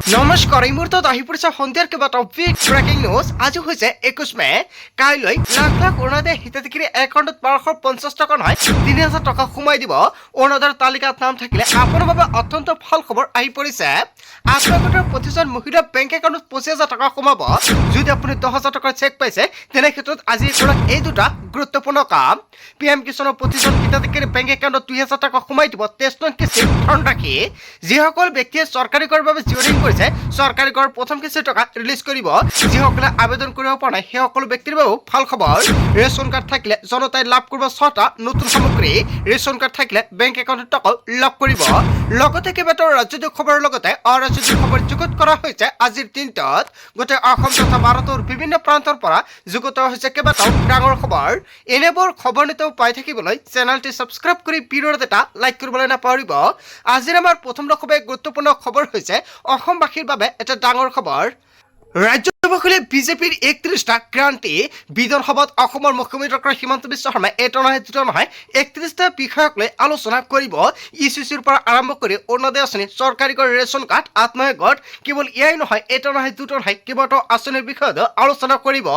নমস্কাৰ এই মুহূৰ্তত আহি পৰিছে সন্ধিয়াৰ কেইবাটাও বিগ ব্ৰেকিং নিউজ। আজি হৈছে 21 মে। কাইলৈ লাখ লাখ অৰুণোদয় হিতাধিকাৰী একাউণ্টত 1250 টকা নহয় 3000 টকা সোমাই দিব। অৰুণোদয়ৰ তালিকাত নাম থাকিলে আপোনাৰ বাবে অত্যন্ত ভাল খবৰ আহি পৰিছে। আপোনালোকৰ প্ৰতিজন মহিলা বেংক একাউণ্টত 25,000 টকা সোমাব। যদি আপুনি 10,000 টকাৰ চেক পাইছে তেনে ক্ষেত্ৰত আজি কৰা এই দুটা গুৰুত্বপূৰ্ণ কাম। PM কিষাণৰ প্ৰতিজন হিতাধিকাৰী বেংক একাউণ্টত 2,000 টকা সোমাই দিব। টেষ্ট কিস্তি ধন ৰাখি যিসকল ব্যক্তিয়ে চৰকাৰী কৰৰ বাবে জিঅ'ৰিং কৰিছে চৰকাৰী কৰ প্ৰথম কিস্তিৰ টকা ৰিলিজ কৰিব। যিসকলে আবেদন কৰিব পৰা নাই সেই সকলো ব্যক্তিৰ বাবেও ভাল খবৰ। ৰেচন কাৰ্ড থাকিলে জনতাই লাভ কৰিব 6টা নতুন সামগ্ৰী। ৰেচন কাৰ্ড থাকিলে বেংক একাউণ্টত টকাও লাভ কৰিব। লগতে কেইবাটাও ৰাজনৈতিক খবৰৰ লগতে অৰাজনৈতিক খবৰ যুগুত কৰা হৈছে আজিৰ দিনটোত। গোটেই অসম তথা ভাৰতৰ বিভিন্ন প্ৰান্তৰ পৰা যুগুত হৈছে কেইবাটাও ডাঙৰ খবৰ। এনেবোৰ খবৰ নিতৌ পাই থাকিবলৈ চেনেলটি ছাবস্ক্ৰাইব কৰি ভিডিঅ'ত এটা লাইক কৰিবলৈ নাপাহৰিব। আজিৰ আমাৰ প্ৰথম খুবেই গুৰুত্বপূৰ্ণ খবৰ হৈছে অসমবাসীৰ বাবে এটা ডাঙৰ খবৰ। ৰাজ্যসভাখনে বিজেপিৰ 31টা ক্ৰান্তি বিধানসভাত অসমৰ মুখ্যমন্ত্ৰী ডক্টৰ হিমন্ত বিশ্ব শৰ্মাই এটা নহয় দুটা নহয় 31টা বিষয়ক লৈ আলোচনা কৰিব। ইচিচিৰ পৰা আৰম্ভ কৰি অৰুণোদয় আঁচনি, চৰকাৰী কৰ, ৰেচন কাৰ্ড, আত্মসহায়ক গোট, কেৱল এয়াই নহয় এটা নহয় দুটা নহয় কেইবাটাও আঁচনিৰ বিষয়ত আলোচনা কৰিব।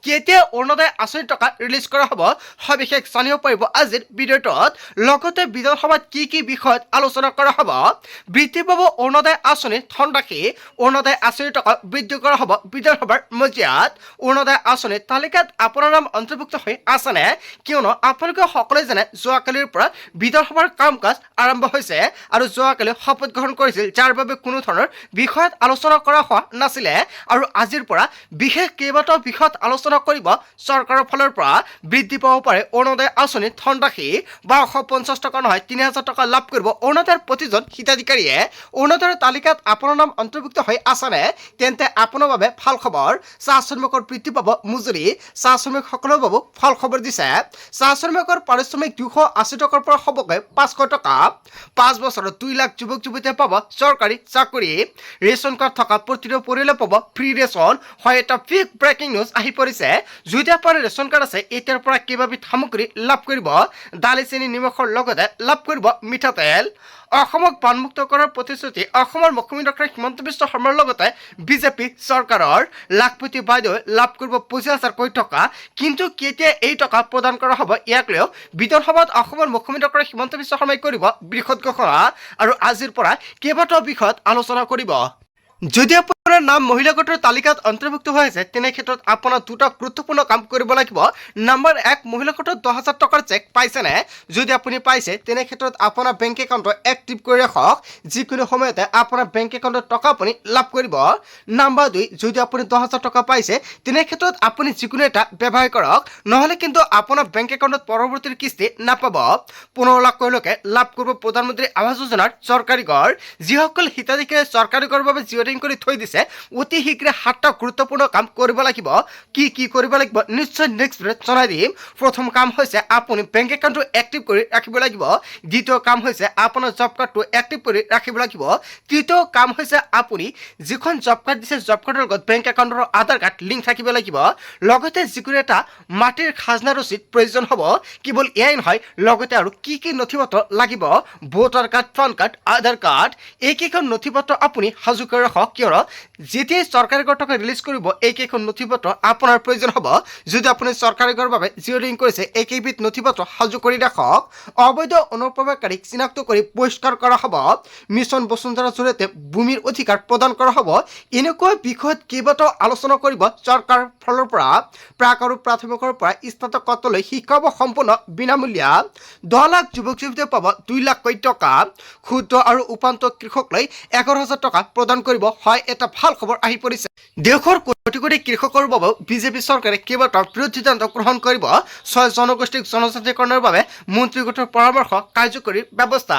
কেতিয়া অৰুণোদয় আঁচনিৰ টকা ৰিলিজ কৰা হ'ব সবিশেষ জানিব পাৰিব আজিৰ ভিডিঅ'টোত। লগতে বিধানসভাত কি কি বিষয়ত আলোচনা কৰা হ'ব। বৃদ্ধি পাব অৰুণোদয় আঁচনিৰ ধন ৰাখি অৰুণোদয় আঁচনিৰ টকা বৃদ্ধি কৰা হ'ব বিধানসভাৰ মজিয়াত। অৰুণোদয় আঁচনিৰ তালিকাত আপোনাৰ নাম অন্তৰ্ভুক্ত হৈ আছেনে? কিয়নো আপোনালোকে সকলোৱে জানে যোৱাকালিৰ পৰা বিধানসভাৰ কাম কাজ আৰম্ভ হৈছে আৰু যোৱাকালি শপত গ্ৰহণ কৰিছিল, যাৰ বাবে কোনো ধৰণৰ বিষয়ত আলোচনা কৰা হোৱা নাছিলে। আৰু আজিৰ পৰা বিশেষ কেইবাটাও বিষয়ত আলোচনা কৰিব। চৰকাৰৰ ফালৰ পৰা বৃদ্ধি পাব পাৰে অৰুণোদয় আঁচনিৰ ধন ৰাখি 1250 টকা নহয় 3000 টকা লাভ কৰিব অৰুণোদয়ৰ প্ৰতিজন হিতাধিকাৰীয়ে। অৰুণোদয়ৰ তালিকাত আপোনাৰ নাম অন্তৰ্ভুক্ত হৈ আছেনে? তেন্তে আপোনাৰ বাবে ভাল খবৰ। চাহ শ্ৰমিকৰ বৃদ্ধি পাব মজুৰি। চাহ শ্ৰমিকসকলৰ বাবেও ভাল খবৰ দিছে। চাহ শ্ৰমিকৰ পাৰিশ্ৰমিক 280 টকাৰ পৰা হ'বগৈ 500 টকা। 5 বছৰত 2 লাখ যুৱক যুৱতীয়ে পাব চৰকাৰী চাকৰি। ৰেচন কাৰ্ড থকা প্ৰতিটো পৰিয়ালে পাব ফ্ৰী ৰেচন। হয়, এটা বিগ ব্ৰেকিং নিউজ আহি পৰিছে। যদি আপোনাৰ ৰেচন কাৰ্ড আছে এতিয়াৰ পৰা কেইবাবিধ সামগ্ৰী লাভ কৰিব। দালি, চেনি, নিমখৰ লগতে লাভ কৰিব মিঠাতেল। অসমক বানমুক্ত কৰাৰ প্ৰতিশ্ৰুতি অসমৰ মুখ্যমন্ত্ৰী ডক্টৰ হিমন্ত বিশ্ব শৰ্মাৰ লগতে বিজেপি চৰকাৰৰ। লাখপতি বাইদেউ লাভ কৰিব 25,000 কোটি টকা। কিন্তু কেতিয়া এই টকা প্ৰদান কৰা হ'ব ইয়াক লৈও বিধানসভাত অসমৰ মুখ্যমন্ত্ৰী ডক্টৰ হিমন্ত বিশ্ব শৰ্মাই কৰিব বৃহৎ ঘোষণা আৰু আজিৰ পৰা কেইবাটাও বিষয়ত আলোচনা কৰিব। যদি আপোনাৰ নাম মহিলা গোটৰ তালিকাত অন্তৰ্ভুক্ত হৈ আছে তেনে ক্ষেত্ৰত আপোনাৰ দুটা গুৰুত্বপূৰ্ণ কাম কৰিব লাগিব। নম্বৰ 1, মহিলা গোটত 10,000 টকাৰ চেক পাইছেনে? যদি আপুনি পাইছে তেনে ক্ষেত্ৰত আপোনাৰ বেংক একাউণ্টত এক্টিভ কৰি ৰাখক। যিকোনো সময়তে আপোনাৰ বেংক একাউণ্টত টকা আপুনি লাভ কৰিব। নম্বৰ 2, যদি আপুনি 10,000 টকা পাইছে তেনে ক্ষেত্ৰত আপুনি যিকোনো এটা ব্যৱহাৰ কৰক, নহ'লে কিন্তু আপোনাৰ বেংক একাউণ্টত পৰৱৰ্তী কিস্তি নাপাব। 15 লাখলৈকে লাভ কৰিব প্ৰধানমন্ত্ৰী আৱাস যোজনাৰ চৰকাৰী ঘৰ। যিসকল হিতাধিকাৰীয়ে চৰকাৰী ঘৰৰ বাবে কৰি থৈ দিছে অতি শীঘ্ৰে 7টা গুৰুত্বপূৰ্ণ কাম কৰিব লাগিব। কি কি কৰিব লাগিব নিশ্চয় নেক্সট ভিডিঅ'ত জনাই দিম। প্ৰথম কাম হৈছে আপুনি বেংক একাউণ্টটো এক্টিভ কৰি ৰাখিব লাগিব। দ্বিতীয় কাম হৈছে আপোনাৰ জব কাৰ্ডটো এক্টিভ কৰি ৰাখিব লাগিব। তৃতীয় কাম হৈছে আপুনি যিখন জব কাৰ্ড দিছে জব কাৰ্ডৰ লগত বেংক একাউণ্টৰ আধাৰ কাৰ্ড লিংক থাকিব লাগিব। লগতে যিকোনো এটা মাটিৰ খাজনা ৰচিদ প্ৰয়োজন হ'ব। কেৱল এয়াই নহয়, লগতে আৰু কি কি নথিপত্ৰ লাগিব ভোটাৰ কাৰ্ড, পান কাৰ্ড, আধাৰ কাৰ্ড এইকেইখন নথিপত্ৰ আপুনি সাজু কৰি ৰাখক। কিয়নো যেতিয়াই চৰকাৰী কৰ টকা ৰিলিজ কৰিব এইকেইখন নথিপত্ৰ আপোনাৰ প্ৰয়োজন হ'ব। যদি আপুনি চৰকাৰী কৰৰ বাবে জিঅ'ৰিং কৰিছে এইকেইবিধ নথিপত্ৰ সাজু কৰি ৰাখক। অবৈধ অনুপ্ৰৱেশকাৰীক চিনাক্ত কৰি বহিষ্কাৰ কৰা হ'ব। মিছন বসুন্ধৰাৰ জৰিয়তে ভূমিৰ অধিকাৰ প্ৰদান কৰা হ'ব। এনেকুৱা বিষয়ত কেইবাটাও আলোচনা কৰিব চৰকাৰৰ ফালৰ পৰা। প্ৰাক আৰু প্ৰাথমিকৰ পৰা স্নাতকোত্তৰলৈ শিক্ষা হ'ব সম্পূৰ্ণ বিনামূলীয়া। 10 লাখ যুৱক যুৱতীয়ে পাব 2 লাখ কোটি টকা। ক্ষুদ্ৰ আৰু উপান্ত কৃষকলৈ 11,000 টকা প্ৰদান কৰিব। হয়, এটা ভাল খবৰ আহি পৰিছে। দেশৰ কোটি কোটি কৃষকৰ বাবেও বিজেপি চৰকাৰে কেইবাটাও বৃহৎ সিদ্ধান্ত গ্ৰহণ কৰিব। 6 জনগোষ্ঠীক জনজাতিকৰণৰ বাবে মন্ত্ৰী গোটৰ পৰামৰ্শ কাৰ্যকৰী ব্যৱস্থা।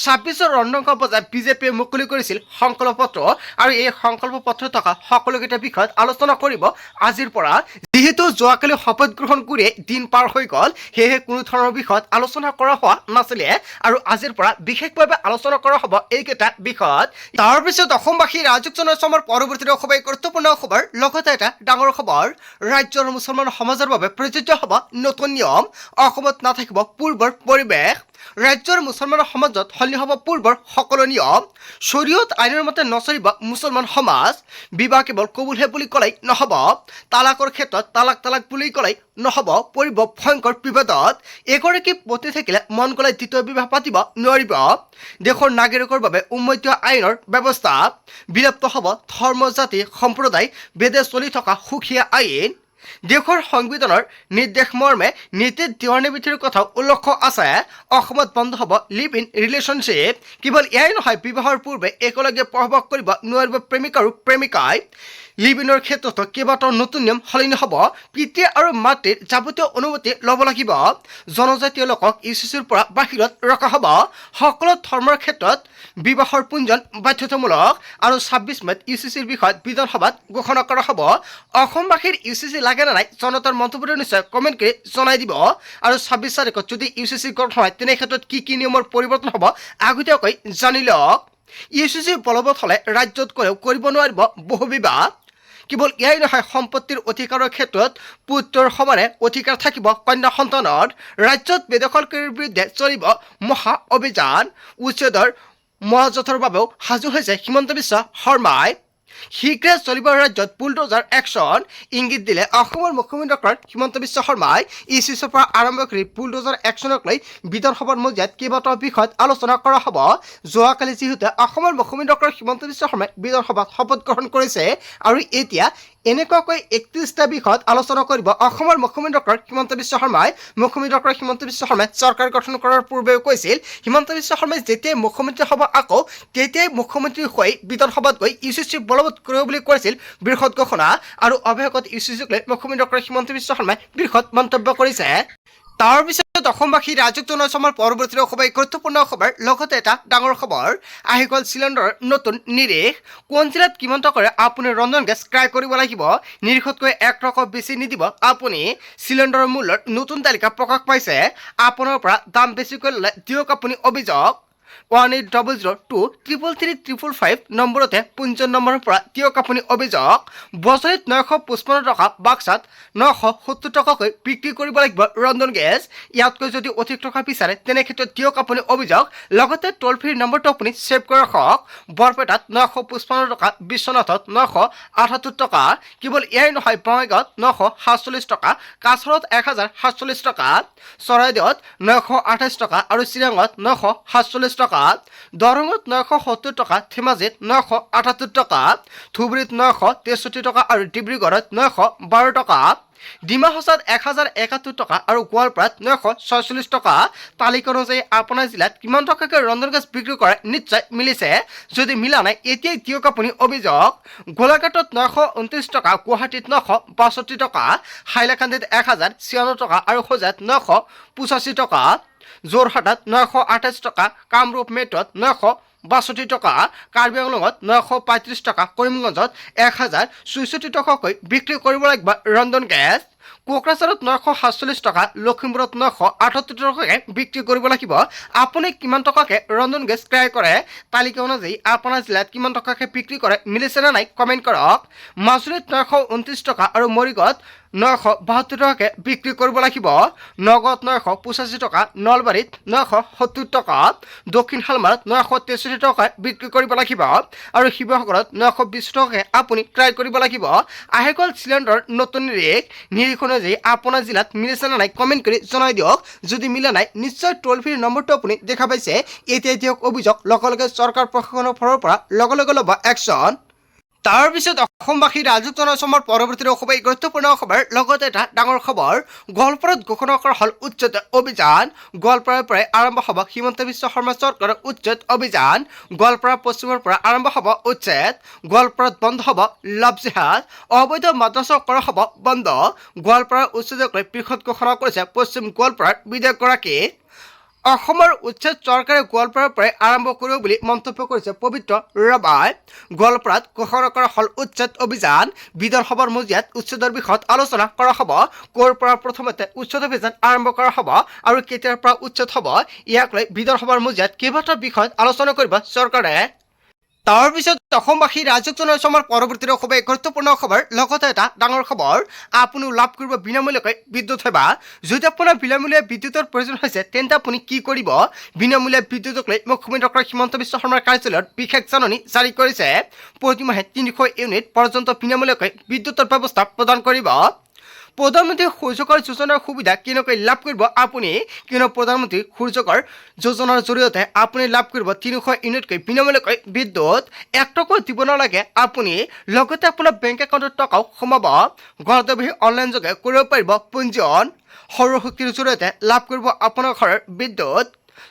26 ৰন্ধন বজাই বিজেপিয়ে মুকলি কৰিছিল সংকল্প পত্ৰ আৰু এই সংকল্প পত্ৰ থকা সকলোকেইটা বিষয়ত আলোচনা কৰিব আজিৰ পৰা। যিহেতু যোৱাকালি শপত গ্ৰহণ কৰিয়ে দিন পাৰ হৈ গ'ল, সেয়েহে কোনো ধৰণৰ বিষয়ত আলোচনা কৰা হোৱা নাছিলে আৰু আজিৰ পৰা বিশেষভাৱে আলোচনা কৰা হ'ব এইকেইটা বিষয়ত। তাৰপিছত অসমবাসী ৰাজকজনৰ অসমৰ পৰৱৰ্তী খুবেই গুৰুত্বপূৰ্ণ খবৰ, লগতে এটা ডাঙৰ খবৰ। ৰাজ্যৰ মুছলমান সমাজৰ বাবে প্ৰযোজ্য হ'ব নতুন নিয়ম। অসমত নাথাকিব পূৰ্বৰ পৰিৱেশ। ৰাজ্যৰ মুছলমান সমাজত সলনি হ'ব পূৰ্বৰ সকলো নিয়ম শৰীয়ত আইনৰ মতে নচলিব মুছলমান সমাজ বিবাহ কেৱল কবুলহে বুলি ক'লেই নহ'ব তালাকৰ ক্ষেত্ৰত তালাক বুলি ক'লেই নহ'ব পৰিব ভয়ংকৰ বিবাদত এগৰাকী পত্নী থাকিলে মন গ'লে দ্বিতীয় বিবাহ পাতিব নোৱাৰিব দেশৰ নাগৰিকৰ বাবে উন্মত্ত আইনৰ ব্যৱস্থা বিলুপ্ত হ'ব ধৰ্ম জাতি সম্প্ৰদায় বেদে চলি থকা সুকীয়া আইন দেশৰ সংবিধানৰ নিৰ্দেশ মৰ্মে নীতিত দিৱানী কথাও উল্লেখ আছে অসমত বন্ধ হ'ব লিভ ইন ৰিলেশ্যনশ্বিপ কেৱল এয়াই নহয় বিবাহৰ পূৰ্বে একেলগে প্ৰৱেশ কৰিব নোৱাৰিব প্ৰেমিক আৰু প্ৰেমিকাই লিভ ইনৰ ক্ষেত্ৰতো কেইবাটাও নতুন নিয়ম সলনি হ'ব পিতৃ আৰু মাতৃৰ যাৱতীয় অনুমতি ল'ব লাগিব জনজাতীয় লোকক ইউচিচিৰ পৰা বাহিৰত ৰখা হ'ব সকলো ধৰ্মৰ ক্ষেত্ৰত বিবাহৰ পঞ্জীয়ন বাধ্যতামূলক আৰু ২৬ মেত ইউচিচিৰ বিষয়ত বিধানসভাত ঘোষণা কৰা হ'ব অসমবাসীৰ ইউচিচি লাগে নে নাই জনতাৰ মন্তব্য নিশ্চয় কমেণ্ট কৰি জনাই দিব আৰু ২৬ তাৰিখত যদি ইউচিচি গঠন হয় তেনে ক্ষেত্ৰত কি নিয়মৰ পৰিৱৰ্তন হ'ব আগতীয়াকৈ জানি লওক ইউচিচি বলবৎ হ'লে ৰাজ্যত কৰিব নোৱাৰিব বহু বিবাহ কেৱল এয়াই নহয় সম্পত্তিৰ অধিকাৰৰ ক্ষেত্ৰত পুত্ৰৰ সমানে অধিকাৰ থাকিব কন্যা সন্তানৰ ৰাজ্যত বেদখলকাৰীৰ বিৰুদ্ধে চলিব মহা অভিযান উচ্ছেদৰ মহাযথৰ বাবেও সাজু হৈছে হিমন্ত বিশ্ব শৰ্মাই শীঘ্ৰে চলিব ৰাজ্যত বুলডোজাৰ একশ্যন ইংগিত দিলে অসমৰ মুখ্যমন্ত্ৰী ডক্টৰ হিমন্ত বিশ্ব শৰ্মাই ইউচিচিৰ পৰা আৰম্ভ কৰি বুলডোজাৰ একশ্যনক লৈ বিধানসভাৰ মজিয়াত কেইবাটাও বিষয়ত আলোচনা কৰা হ'ব যোৱাকালি যিহেতু অসমৰ মুখ্যমন্ত্ৰী ডক্টৰ হিমন্ত বিশ্ব শৰ্মাই বিধানসভাত শপত গ্ৰহণ কৰিছে আৰু এতিয়া এনেকুৱাকৈ ৩১টা বিষয়ত আলোচনা কৰিব অসমৰ মুখ্যমন্ত্ৰী ডক্টৰ হিমন্ত বিশ্ব শৰ্মাই মুখ্যমন্ত্ৰী ডক্টৰ হিমন্ত বিশ্ব শৰ্মাই চৰকাৰ গঠন কৰাৰ পূৰ্বেও কৈছিল হিমন্ত বিশ্ব শৰ্মাই যেতিয়াই মুখ্যমন্ত্ৰী হ'ব আকৌ তেতিয়াই মুখ্যমন্ত্ৰী হৈ বিধানসভাত গৈ ইউচিচি বলবৎ কৰিব বুলি কৈছিল বৃহৎ ঘোষণা আৰু অৱশেষত ইউচিচিক লৈ মুখ্যমন্ত্ৰী ডক্টৰ হিমন্ত বিশ্ব শৰ্মাই বৃহৎ মন্তব্য কৰিছে তাৰ পিছত অসমবাসী ৰাজক জনসমৰ পৰৱৰ্তী অসমবাসী গুৰুত্বপূৰ্ণ খবৰ লগতে এটা ডাঙৰ খবৰ আহি গ'ল চিলিণ্ডাৰৰ নতুন নিৰিখ কোন জিলাত কিমান টকাৰে আপুনি ৰন্ধন গেছ ক্ৰয় কৰিব লাগিব নিৰিখতকৈ ১ টকা বেছি নিদিব আপুনি চিলিণ্ডাৰৰ মূল্যৰ নতুন তালিকা প্ৰকাশ পাইছে আপোনাৰ পৰা দাম বেছিকৈ ল'লে দিয়ক আপুনি অভিযোগ 1800233355 নম্বৰতে পঞ্জীয়ন নম্বৰৰ পৰা দিয়ক আপুনি অভিযোগ বছৰিত ৯৫৫ টকা বাক্সাত ৯৭০ টকাকৈ বিক্ৰী কৰিব লাগিব ৰন্ধন গেছ ইয়াতকৈ যদি অধিক টকা বিচাৰে তেনে ক্ষেত্ৰত দিয়ক আপুনি অভিযোগ লগতে টোল ফ্ৰী নম্বৰটো আপুনি ছেভ কৰি ৰাখক বৰপেটাত ৯৫৫ টকা বিশ্বনাথত ৯৭৮ টকা কেৱল এয়াই নহয় বঙাইগাঁৱত ৯৪৭ টকা কাছাৰত ১০৪৭ টকা চৰাইদেউত ৯২৮ টকা আৰু চিৰাঙত ৯৪৭ টকা দৰঙত ৯৭০ টকা ধেমাজিত ৯৭৮ টকা ধুবুৰীত ৯৬৩ টকা আৰু ডিব্ৰুগড়ত ৯১২ টকা ডিমা হাছাওত ১০৭১ টকা আৰু গোৱালপাৰাত ৯৪৬ টকা তালিকা অনুযায়ী আপোনাৰ জিলাত কিমান টকাকৈ ৰন্ধন গেছ বিক্ৰী কৰে নিশ্চয় মিলিছে যদি মিলা নাই এতিয়াই দিয়ক আপুনি অভিযোগ গোলাঘাটত ৯২৯ টকা গুৱাহাটীত ৯৬২ টকা হাইলাকান্দিত ১০৯৬ টকা আৰু হোজাইত ৯৮৫ টকা যোৰহাটত ৯২৮ টকা কামৰূপ মেট্ৰত ৯৬২ টকা কাৰ্বি আংলঙত ৯৩৫ টকা কৰিমগঞ্জত ১০৬৪ টকাকৈ বিক্ৰী কৰিব লাগিব ৰন্ধন গেছ কোকৰাঝাৰত ৯৪৭ টকা লখিমপুৰত ৯৭৮ টকাকৈ বিক্ৰী কৰিব লাগিব আপুনি কিমান টকাকৈ ৰন্ধন গেছ ক্ৰয় কৰে তালিকা অনুযায়ী আপোনাৰ জিলাত কিমান টকাকৈ বিক্ৰী কৰে মিলিছে নে নাই কমেণ্ট কৰক মাজুলীত ৯২৯ টকা আৰু মৰিগাঁৱত ৯৭২ টকাকৈ বিক্ৰী কৰিব লাগিব নগাঁৱত ৯৮৫ টকা নলবাৰীত ৯৭০ টকা দক্ষিণ শালমাৰত ৯৬৩ টকাকৈ বিক্ৰী কৰিব লাগিব আৰু শিৱসাগৰত ৯২০ টকাকৈ আপুনি ক্ৰয় কৰিব লাগিব আহি গ'ল চিলিণ্ডাৰৰ নতুন নিৰিখ অনুযায়ী আপোনাৰ জিলাত মিলিছে নে নাই কমেণ্ট কৰি জনাই দিয়ক যদি মিলা নাই নিশ্চয় টোল ফ্ৰী নম্বৰটো আপুনি দেখা পাইছে এতিয়া দিয়ক অভিযোগ লগে চৰকাৰ প্ৰশাসনৰ ফালৰ পৰা লগে ল'ব একশ্যন তাৰ পিছত অসমবাসী ৰাজক জনসমৰ পৰৱৰ্তী অসমবাসী গুৰুত্বপূৰ্ণ খবৰ লগতে এটা ডাঙৰ খবৰ গোৱালপাৰাত ঘোষণা কৰা হ'ল উচ্ছেদ অভিযান গোৱালপাৰাৰ পৰাই আৰম্ভ হ'ব হিমন্ত বিশ্ব শৰ্মা চৰকাৰৰ উচ্ছেদ অভিযান গোৱালপাৰা পশ্চিমৰ পৰা আৰম্ভ হ'ব উচ্ছেদ গোৱালপাৰাত বন্ধ হ'ব লাভ জিহাদ অবৈধ মাদ্ৰাছা কৰা হ'ব বন্ধ গোৱালপাৰাৰ উচ্ছেদক লৈ বৃহৎ ঘোষণা কৰিছে পশ্চিম গোৱালপাৰাৰ বিধায়কগৰাকী অসমৰ উচ্ছেদ চৰকাৰে গোৱালপাৰাৰ পৰাই আৰম্ভ কৰিব বুলি মন্তব্য কৰিছে পবিত্ৰ ৰাভাই গোৱালপাৰাত ঘোষণা কৰা হ'ল উচ্ছেদ অভিযান বিধানসভাৰ মজিয়াত উচ্ছেদৰ বিষয়ত আলোচনা কৰা হ'ব ক'ৰ পৰা প্ৰথমতে উচ্ছেদ অভিযান আৰম্ভ কৰা হ'ব আৰু কেতিয়াৰ পৰা উচ্ছেদ হ'ব ইয়াক লৈ বিধানসভাৰ মজিয়াত কেইবাটাও বিষয়ত আলোচনা কৰিব চৰকাৰে তাৰ পিছত অসমবাসী ৰাইজক জনাইছোঁ আমাৰ পৰৱৰ্তী খুবেই গুৰুত্বপূৰ্ণ খবৰ লগতে এটা ডাঙৰ খবৰ আপুনিও লাভ কৰিব বিনামূলীয়াকৈ বিদ্যুৎ সেৱা যদি আপোনাৰ বিনামূলীয়া বিদ্যুতৰ প্ৰয়োজন হৈছে তেন্তে আপুনি কি কৰিব বিনামূলীয়া বিদ্যুতক লৈ মুখ্যমন্ত্ৰী ডক্টৰ হিমন্ত বিশ্ব শৰ্মাৰ কাৰ্যালয়ত বিশেষ জাননী জাৰি কৰিছে প্ৰতিমাহে 300 ইউনিট পৰ্যন্ত বিনামূলীয়াকৈ বিদ্যুতৰ ব্যৱস্থা প্ৰদান কৰিব প্ৰধানমন্ত্ৰী সূৰ্যকৰ যোজনাৰ সুবিধা কেনেকৈ লাভ কৰিব আপুনি কিয়নো প্ৰধানমন্ত্ৰী সূৰ্যকৰ যোজনাৰ জৰিয়তে আপুনি লাভ কৰিব 300 ইউনিটকৈ বিনামূলীয়াকৈ বিদ্যুৎ 1 টকাও দিব নালাগে আপুনি লগতে আপোনাৰ বেংক একাউণ্টত টকাও সোমাব ঘৰতে বহি অনলাইন যোগে কৰিব পাৰিব পঞ্জীয়ন সৌৰশক্তিৰ জৰিয়তে লাভ কৰিব আপোনাৰ ঘৰৰ বিদ্যুৎ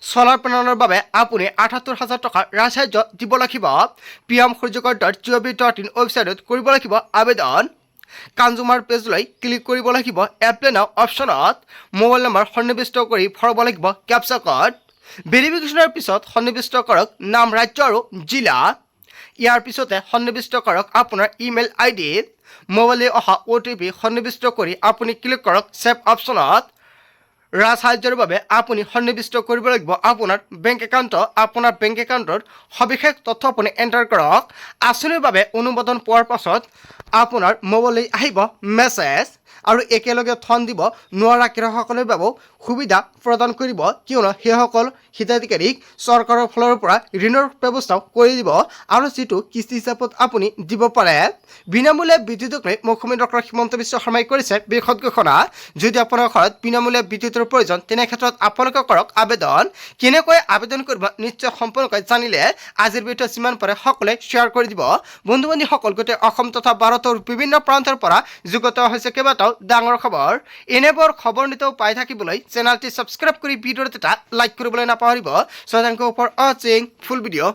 সোলাৰ পেনেলৰ বাবে আপুনি ৭৮,০০০ টকা ৰাজসাহায্য দিব লাগিব pmsurjokar.gov.in ৱেবছাইটত কৰিব লাগিব আবেদন কনজুমাৰ পেজলৈ ক্লিক কৰিব লাগিব এপ্লাই নাও অপশ্যনত মোবাইল নম্বৰ সন্নিৱিষ্ট কৰি ভৰাব লাগিব কেপচা কোড ভেৰিফিকেশ্যনৰ পিছত সন্নিৱিষ্ট কৰক নাম ৰাজ্য আৰু জিলা ইয়াৰ পিছতে সন্নিৱিষ্ট কৰক আপোনাৰ ইমেইল আইডি মোবাইলে অহা OTP সন্নিৱিষ্ট কৰি আপুনি ক্লিক কৰক সেভ অপশ্যনত ৰাজসাহায্যৰ বাবে আপুনি সন্নিৱিষ্ট কৰিব লাগিব আপোনাৰ বেংক একাউণ্টৰ সবিশেষ তথ্য আপুনি এণ্টাৰ কৰক আঁচনিৰ বাবে অনুমোদন পোৱাৰ পাছত আপোনাৰ মোবাইললৈ আহিব মেছেজ আৰু একেলগে ধন দিব নোৱাৰা কৃষকসকলৰ বাবেও সুবিধা প্ৰদান কৰিব কিয়নো সেইসকল হিতাধিকাৰীক চৰকাৰৰ ফালৰ পৰা ঋণৰ ব্যৱস্থাও কৰি দিব আৰু যিটো কিস্তি হিচাপত আপুনি দিব পাৰে বিনামূলীয়া বিদ্যুতক লৈ মুখ্যমন্ত্ৰী ডক্টৰ হিমন্ত বিশ্ব শৰ্মাই কৰিছে বৃহৎ ঘোষণা যদি আপোনাৰ ঘৰত বিনামূলীয়া বিদ্যুতৰ প্ৰয়োজন তেনে ক্ষেত্ৰত আপোনালোকে কৰক আবেদন কেনেকৈ আবেদন কৰিব নিশ্চয় সম্পূৰ্ণকৈ জানিলে আজিৰ ভিডিঅ যিমান পাৰে সকলোৱে শ্বেয়াৰ কৰি দিব বন্ধু বান্ধৱীসকল গোটেই অসম তথা ভাৰতৰ বিভিন্ন প্ৰান্তৰ পৰা যুগত হৈছে কেইবাটাও ডাঙৰ খবৰ এনেবোৰ খবৰ নিতেও পাই থাকিবলৈ চেনেলটি সাবস্ক্ৰাইব কৰি ভিডিঅ'ত এটা লাইক কৰিবলৈ নাপাহৰিব সো থেংক ইউ ফৰ ৱাচিং ফুল ভিডিঅ'